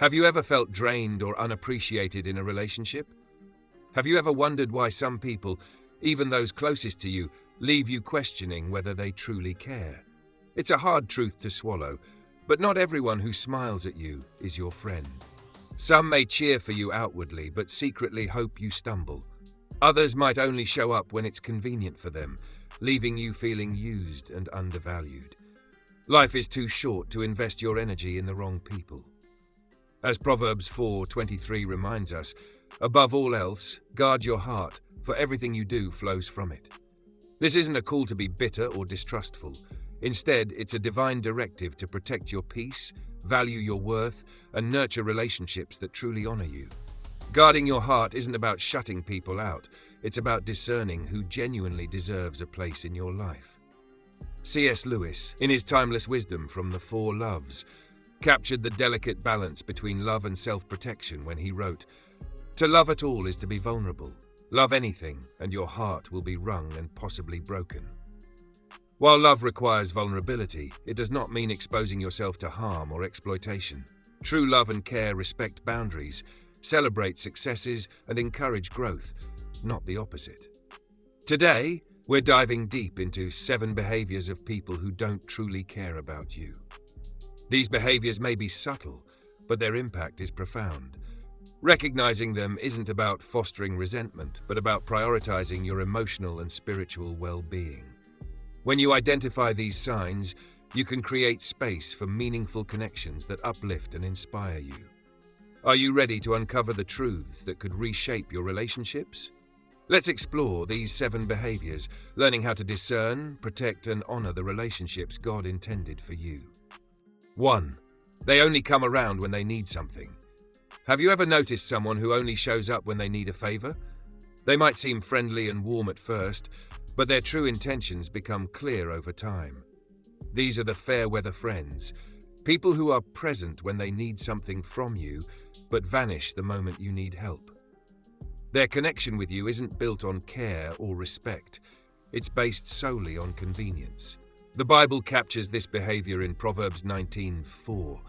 Have you ever felt drained or unappreciated in a relationship? Have you ever wondered why some people, even those closest to you, leave you questioning whether they truly care? It's a hard truth to swallow, but not everyone who smiles at you is your friend. Some may cheer for you outwardly, but secretly hope you stumble. Others might only show up when it's convenient for them, leaving you feeling used and undervalued. Life is too short to invest your energy in the wrong people. As Proverbs 4:23 reminds us, above all else, guard your heart, for everything you do flows from it. This isn't a call to be bitter or distrustful. Instead, it's a divine directive to protect your peace, value your worth, and nurture relationships that truly honor you. Guarding your heart isn't about shutting people out. It's about discerning who genuinely deserves a place in your life. C.S. Lewis, in his timeless wisdom from the Four Loves, captured the delicate balance between love and self-protection when he wrote, "To love at all is to be vulnerable. Love anything, and your heart will be wrung and possibly broken." While love requires vulnerability, it does not mean exposing yourself to harm or exploitation. True love and care respect boundaries, celebrate successes, and encourage growth, not the opposite. Today, we're diving deep into 7 behaviors of people who don't truly care about you. These behaviors may be subtle, but their impact is profound. Recognizing them isn't about fostering resentment, but about prioritizing your emotional and spiritual well-being. When you identify these signs, you can create space for meaningful connections that uplift and inspire you. Are you ready to uncover the truths that could reshape your relationships? Let's explore these 7 behaviors, learning how to discern, protect, and honor the relationships God intended for you. 1. They only come around when they need something. Have you ever noticed someone who only shows up when they need a favor? They might seem friendly and warm at first, but their true intentions become clear over time. These are the fair-weather friends, people who are present when they need something from you, but vanish the moment you need help. Their connection with you isn't built on care or respect. It's based solely on convenience. The Bible captures this behavior in Proverbs 19:4.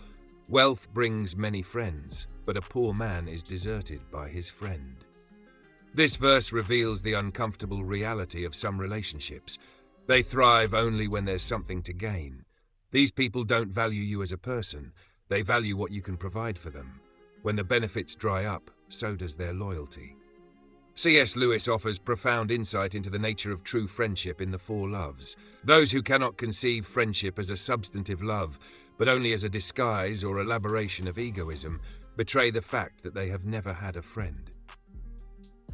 Wealth brings many friends, but a poor man is deserted by his friend. This verse reveals the uncomfortable reality of some relationships. They thrive only when there's something to gain. These people don't value you as a person. They value what you can provide for them. When the benefits dry up, so does their loyalty. C.S. Lewis offers profound insight into the nature of true friendship in the Four Loves. Those who cannot conceive friendship as a substantive love, but only as a disguise or elaboration of egoism, betray the fact that they have never had a friend.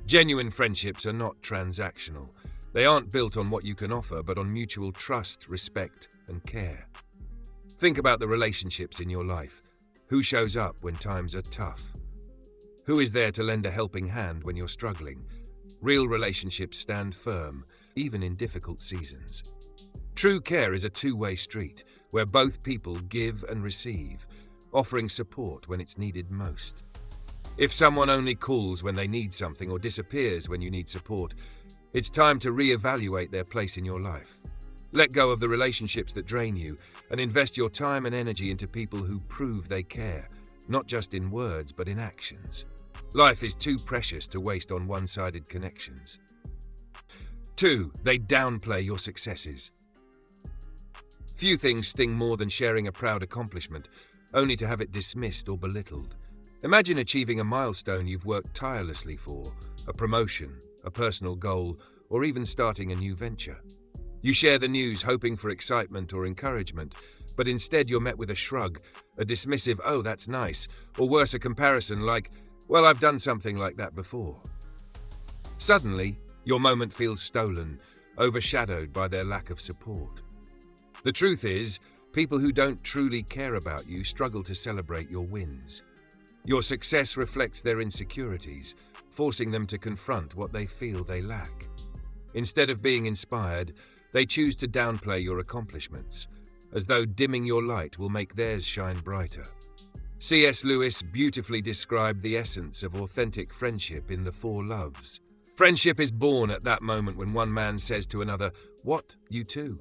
Genuine friendships are not transactional. They aren't built on what you can offer, but on mutual trust, respect, and care. Think about the relationships in your life. Who shows up when times are tough? Who is there to lend a helping hand when you're struggling? Real relationships stand firm, even in difficult seasons. True care is a two-way street, where both people give and receive, offering support when it's needed most. If someone only calls when they need something or disappears when you need support, it's time to reevaluate their place in your life. Let go of the relationships that drain you and invest your time and energy into people who prove they care, not just in words but in actions. Life is too precious to waste on one-sided connections. 2. They downplay your successes. Few things sting more than sharing a proud accomplishment, only to have it dismissed or belittled. Imagine achieving a milestone you've worked tirelessly for, a promotion, a personal goal, or even starting a new venture. You share the news hoping for excitement or encouragement, but instead you're met with a shrug, a dismissive "oh, that's nice," or worse, a comparison like, "well, I've done something like that before." Suddenly, your moment feels stolen, overshadowed by their lack of support. The truth is, people who don't truly care about you struggle to celebrate your wins. Your success reflects their insecurities, forcing them to confront what they feel they lack. Instead of being inspired, they choose to downplay your accomplishments, as though dimming your light will make theirs shine brighter. C.S. Lewis beautifully described the essence of authentic friendship in the Four Loves. Friendship is born at that moment when one man says to another, "What, you too?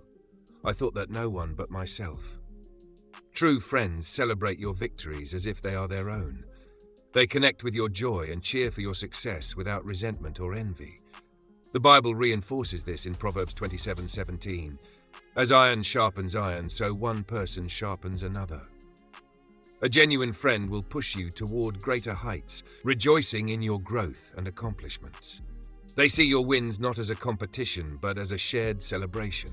I thought that no one but myself." True friends celebrate your victories as if they are their own. They connect with your joy and cheer for your success without resentment or envy. The Bible reinforces this in Proverbs 27:17. As iron sharpens iron, so one person sharpens another. A genuine friend will push you toward greater heights, rejoicing in your growth and accomplishments. They see your wins not as a competition, but as a shared celebration.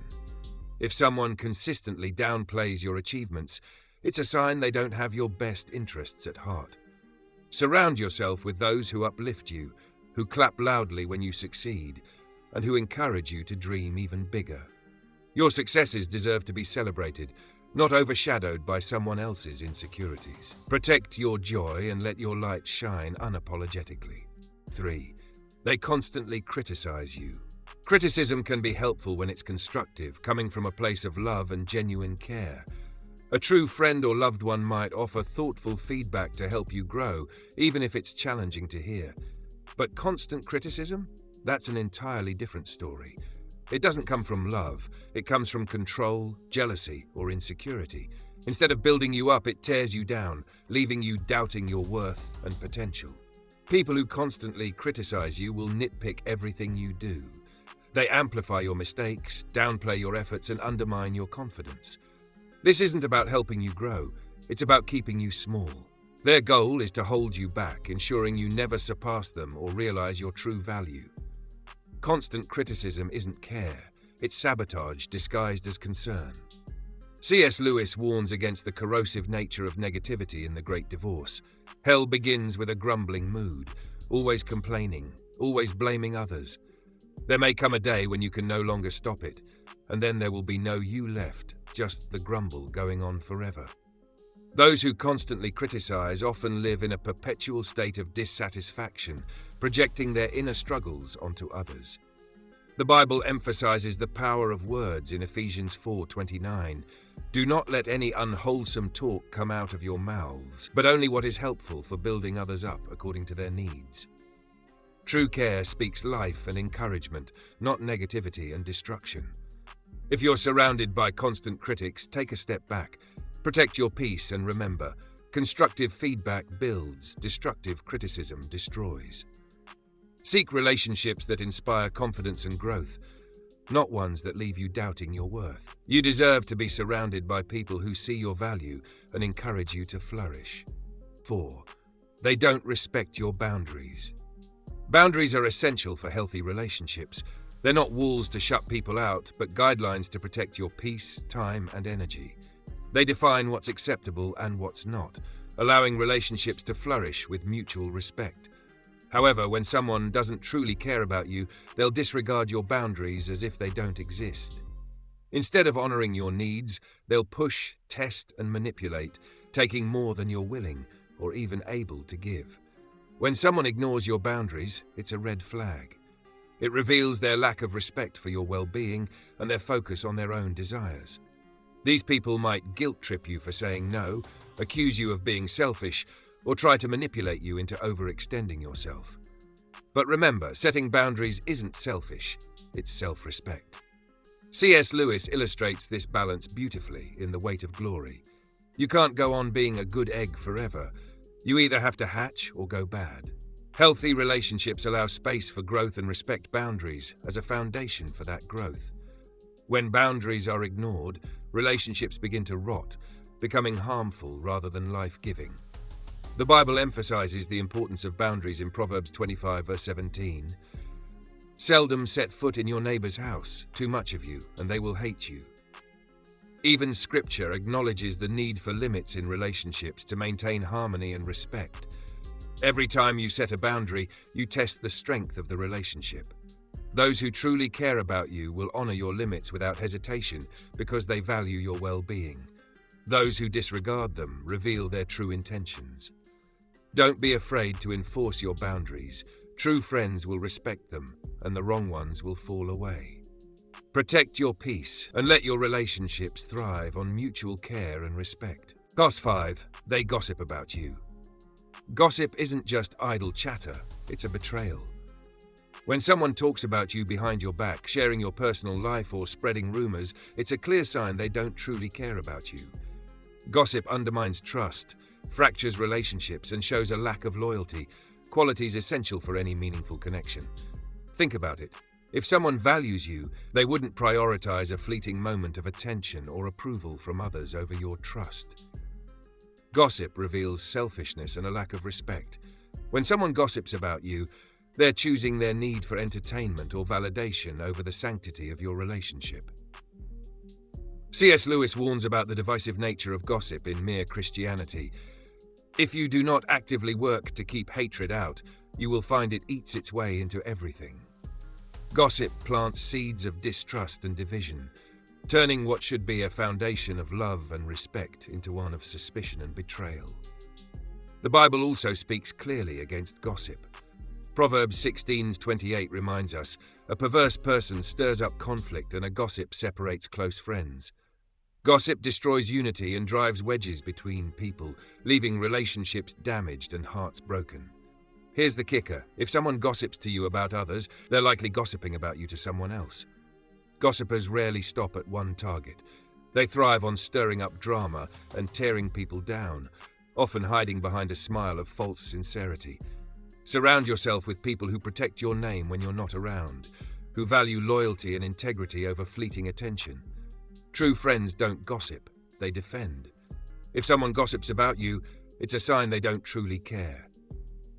If someone consistently downplays your achievements, it's a sign they don't have your best interests at heart. Surround yourself with those who uplift you, who clap loudly when you succeed, and who encourage you to dream even bigger. Your successes deserve to be celebrated, not overshadowed by someone else's insecurities. Protect your joy and let your light shine unapologetically. 3. They constantly criticize you. Criticism can be helpful when it's constructive, coming from a place of love and genuine care. A true friend or loved one might offer thoughtful feedback to help you grow, even if it's challenging to hear. But constant criticism? That's an entirely different story. It doesn't come from love. It comes from control, jealousy, or insecurity. Instead of building you up, it tears you down, leaving you doubting your worth and potential. People who constantly criticize you will nitpick everything you do. They amplify your mistakes, downplay your efforts, and undermine your confidence. This isn't about helping you grow. It's about keeping you small. Their goal is to hold you back, ensuring you never surpass them or realize your true value. Constant criticism isn't care. It's sabotage disguised as concern. C.S. Lewis warns against the corrosive nature of negativity in The Great Divorce. Hell begins with a grumbling mood, always complaining, always blaming others. There may come a day when you can no longer stop it, and then there will be no you left, just the grumble going on forever. Those who constantly criticize often live in a perpetual state of dissatisfaction, projecting their inner struggles onto others. The Bible emphasizes the power of words in Ephesians 4:29. Do not let any unwholesome talk come out of your mouths, but only what is helpful for building others up according to their needs. True care speaks life and encouragement, not negativity and destruction. If you're surrounded by constant critics, take a step back. Protect your peace and remember, constructive feedback builds, destructive criticism destroys. Seek relationships that inspire confidence and growth, not ones that leave you doubting your worth. You deserve to be surrounded by people who see your value and encourage you to flourish. 4. They don't respect your boundaries. Boundaries are essential for healthy relationships. They're not walls to shut people out, but guidelines to protect your peace, time, and energy. They define what's acceptable and what's not, allowing relationships to flourish with mutual respect. However, when someone doesn't truly care about you, they'll disregard your boundaries as if they don't exist. Instead of honoring your needs, they'll push, test, and manipulate, taking more than you're willing or even able to give. When someone ignores your boundaries, it's a red flag. It reveals their lack of respect for your well-being and their focus on their own desires. These people might guilt-trip you for saying no, accuse you of being selfish, or try to manipulate you into overextending yourself. But remember, setting boundaries isn't selfish, it's self-respect. C.S. Lewis illustrates this balance beautifully in The Weight of Glory. You can't go on being a good egg forever. You either have to hatch or go bad. Healthy relationships allow space for growth and respect boundaries as a foundation for that growth. When boundaries are ignored, relationships begin to rot, becoming harmful rather than life-giving. The Bible emphasizes the importance of boundaries in Proverbs 25:17. Seldom set foot in your neighbor's house, too much of you, and they will hate you. Even Scripture acknowledges the need for limits in relationships to maintain harmony and respect. Every time you set a boundary, you test the strength of the relationship. Those who truly care about you will honor your limits without hesitation because they value your well-being. Those who disregard them reveal their true intentions. Don't be afraid to enforce your boundaries. True friends will respect them, and the wrong ones will fall away. Protect your peace and let your relationships thrive on mutual care and respect. Cost 5. They gossip about you. Gossip isn't just idle chatter, it's a betrayal. When someone talks about you behind your back, sharing your personal life or spreading rumors, it's a clear sign they don't truly care about you. Gossip undermines trust, fractures relationships, and shows a lack of loyalty, qualities essential for any meaningful connection. Think about it. If someone values you, they wouldn't prioritize a fleeting moment of attention or approval from others over your trust. Gossip reveals selfishness and a lack of respect. When someone gossips about you, they're choosing their need for entertainment or validation over the sanctity of your relationship. C.S. Lewis warns about the divisive nature of gossip in Mere Christianity. If you do not actively work to keep hatred out, you will find it eats its way into everything. Gossip plants seeds of distrust and division, turning what should be a foundation of love and respect into one of suspicion and betrayal. The Bible also speaks clearly against gossip. Proverbs 16:28 reminds us, "A perverse person stirs up conflict and a gossip separates close friends." Gossip destroys unity and drives wedges between people, leaving relationships damaged and hearts broken. Here's the kicker. If someone gossips to you about others, they're likely gossiping about you to someone else. Gossipers rarely stop at one target. They thrive on stirring up drama and tearing people down, often hiding behind a smile of false sincerity. Surround yourself with people who protect your name when you're not around, who value loyalty and integrity over fleeting attention. True friends don't gossip, they defend. If someone gossips about you, it's a sign they don't truly care.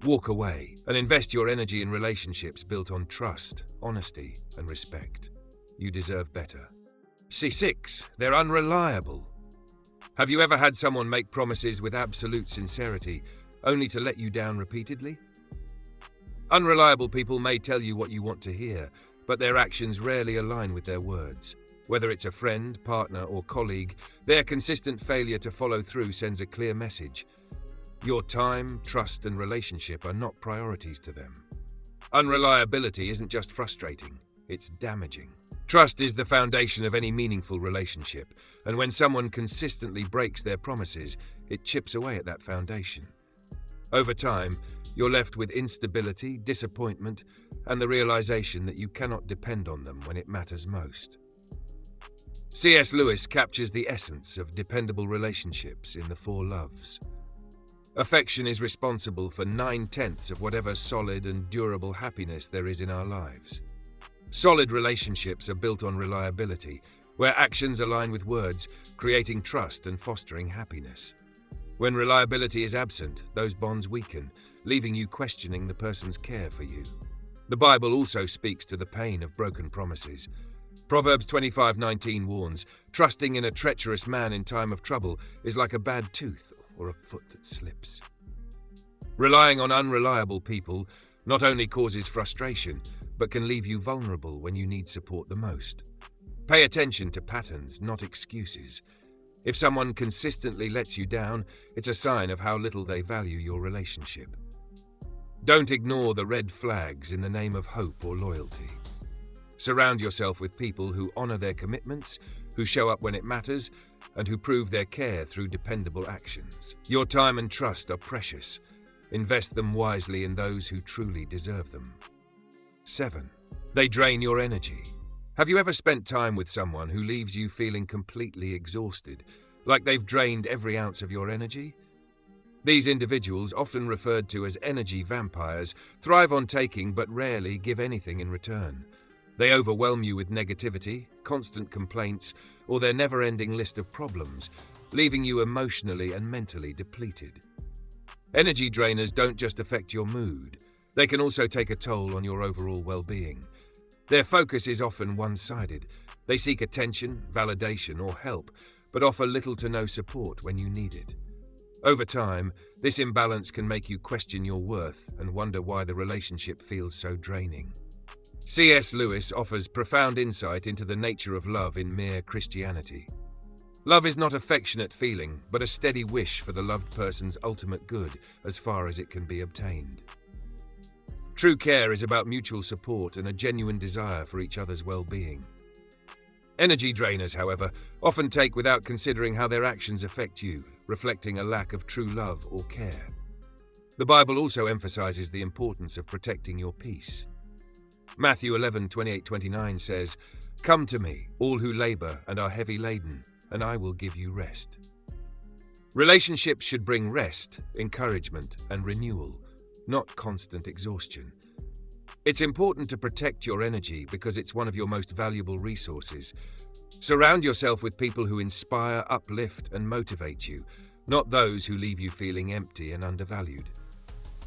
Walk away and invest your energy in relationships built on trust, honesty, and respect. You deserve better. C6. They're unreliable. Have you ever had someone make promises with absolute sincerity, only to let you down repeatedly? Unreliable people may tell you what you want to hear, but their actions rarely align with their words. Whether it's a friend, partner, or colleague, their consistent failure to follow through sends a clear message. Your time, trust, and relationship are not priorities to them. Unreliability isn't just frustrating, it's damaging. Trust is the foundation of any meaningful relationship, and when someone consistently breaks their promises, it chips away at that foundation. Over time, you're left with instability, disappointment, and the realization that you cannot depend on them when it matters most. C.S. Lewis captures the essence of dependable relationships in the 4 loves. Affection is responsible for 9/10 of whatever solid and durable happiness there is in our lives. Solid relationships are built on reliability, where actions align with words, creating trust and fostering happiness. When reliability is absent, those bonds weaken, leaving you questioning the person's care for you. The Bible also speaks to the pain of broken promises. Proverbs 25:19 warns, "Trusting in a treacherous man in time of trouble is like a bad tooth or a foot that slips." Relying on unreliable people not only causes frustration, but can leave you vulnerable when you need support the most. Pay attention to patterns, not excuses. If someone consistently lets you down, it's a sign of how little they value your relationship. Don't ignore the red flags in the name of hope or loyalty. Surround yourself with people who honor their commitments, who show up when it matters, and who prove their care through dependable actions. Your time and trust are precious. Invest them wisely in those who truly deserve them. 7. They drain your energy. Have you ever spent time with someone who leaves you feeling completely exhausted, like they've drained every ounce of your energy? These individuals, often referred to as energy vampires, thrive on taking but rarely give anything in return. They overwhelm you with negativity, constant complaints, or their never-ending list of problems, leaving you emotionally and mentally depleted. Energy drainers don't just affect your mood. They can also take a toll on your overall well-being. Their focus is often one-sided. They seek attention, validation, or help, but offer little to no support when you need it. Over time, this imbalance can make you question your worth and wonder why the relationship feels so draining. C.S. Lewis offers profound insight into the nature of love in Mere Christianity. Love is not affectionate feeling, but a steady wish for the loved person's ultimate good as far as it can be obtained. True care is about mutual support and a genuine desire for each other's well-being. Energy drainers, however, often take without considering how their actions affect you, reflecting a lack of true love or care. The Bible also emphasizes the importance of protecting your peace. Matthew 11:28-29 says, "Come to me, all who labor and are heavy laden, and I will give you rest." Relationships should bring rest, encouragement, and renewal, not constant exhaustion. It's important to protect your energy because it's one of your most valuable resources. Surround yourself with people who inspire, uplift, and motivate you, not those who leave you feeling empty and undervalued.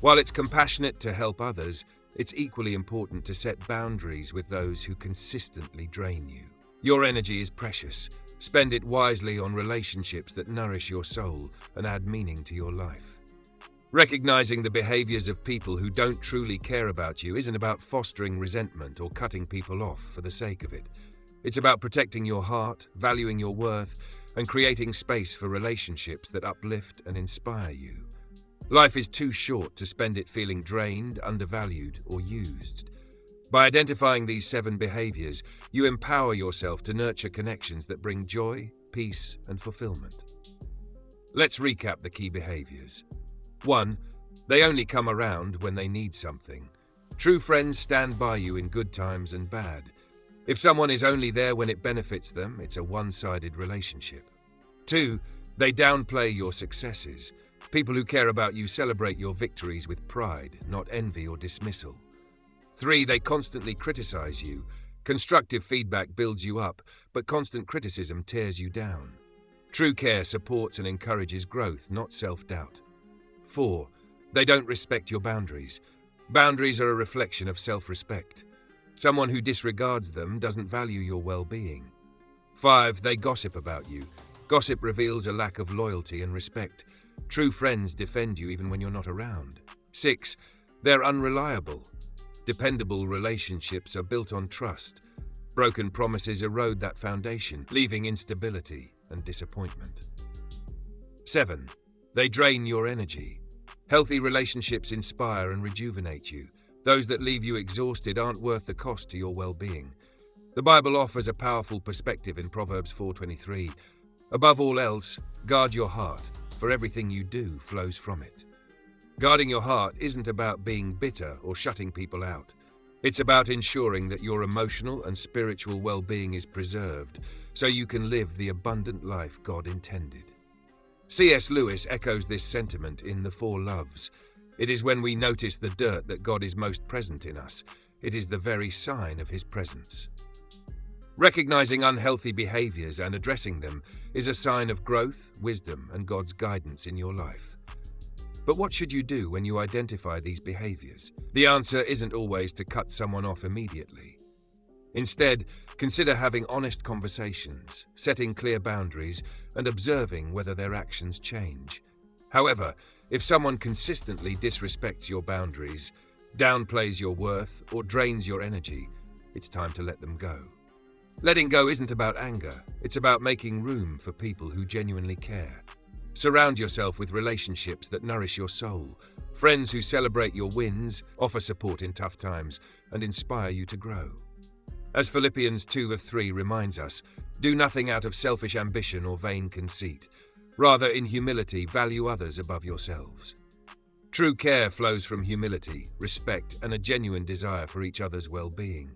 While it's compassionate to help others, it's equally important to set boundaries with those who consistently drain you. Your energy is precious. Spend it wisely on relationships that nourish your soul and add meaning to your life. Recognizing the behaviors of people who don't truly care about you isn't about fostering resentment or cutting people off for the sake of it. It's about protecting your heart, valuing your worth, and creating space for relationships that uplift and inspire you. Life is too short to spend it feeling drained, undervalued, or used. By identifying these 7 behaviors, you empower yourself to nurture connections that bring joy, peace, and fulfillment. Let's recap the key behaviors. 1. They only come around when they need something. True friends stand by you in good times and bad. If someone is only there when it benefits them, it's a one-sided relationship. 2. They downplay your successes. People who care about you celebrate your victories with pride, not envy or dismissal. 3. They constantly criticize you. Constructive feedback builds you up, but constant criticism tears you down. True care supports and encourages growth, not self-doubt. 4. They don't respect your boundaries. Boundaries are a reflection of self-respect. Someone who disregards them doesn't value your well-being. 5. They gossip about you. Gossip reveals a lack of loyalty and respect. True friends defend you even when you're not around. 6. They're unreliable. Dependable relationships are built on trust. Broken promises erode that foundation, leaving instability and disappointment. 7. They drain your energy. Healthy relationships inspire and rejuvenate you. Those that leave you exhausted aren't worth the cost to your well-being. The Bible offers a powerful perspective in Proverbs 4:23. Above all else, guard your heart, for everything you do flows from it. Guarding your heart isn't about being bitter or shutting people out. It's about ensuring that your emotional and spiritual well-being is preserved so you can live the abundant life God intended. C.S. Lewis echoes this sentiment in The Four Loves. It is when we notice the dirt that God is most present in us. It is the very sign of His presence. Recognizing unhealthy behaviors and addressing them is a sign of growth, wisdom, and God's guidance in your life. But what should you do when you identify these behaviors? The answer isn't always to cut someone off immediately. Instead, consider having honest conversations, setting clear boundaries, and observing whether their actions change. However, if someone consistently disrespects your boundaries, downplays your worth, or drains your energy, it's time to let them go. Letting go isn't about anger, it's about making room for people who genuinely care. Surround yourself with relationships that nourish your soul, friends who celebrate your wins, offer support in tough times, and inspire you to grow. As Philippians 2:3 reminds us, do nothing out of selfish ambition or vain conceit. Rather, in humility, value others above yourselves. True care flows from humility, respect, and a genuine desire for each other's well-being.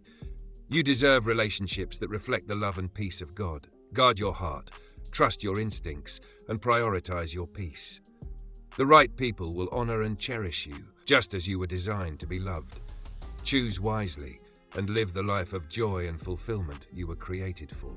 You deserve relationships that reflect the love and peace of God. Guard your heart, trust your instincts, and prioritize your peace. The right people will honor and cherish you, just as you were designed to be loved. Choose wisely and live the life of joy and fulfillment you were created for.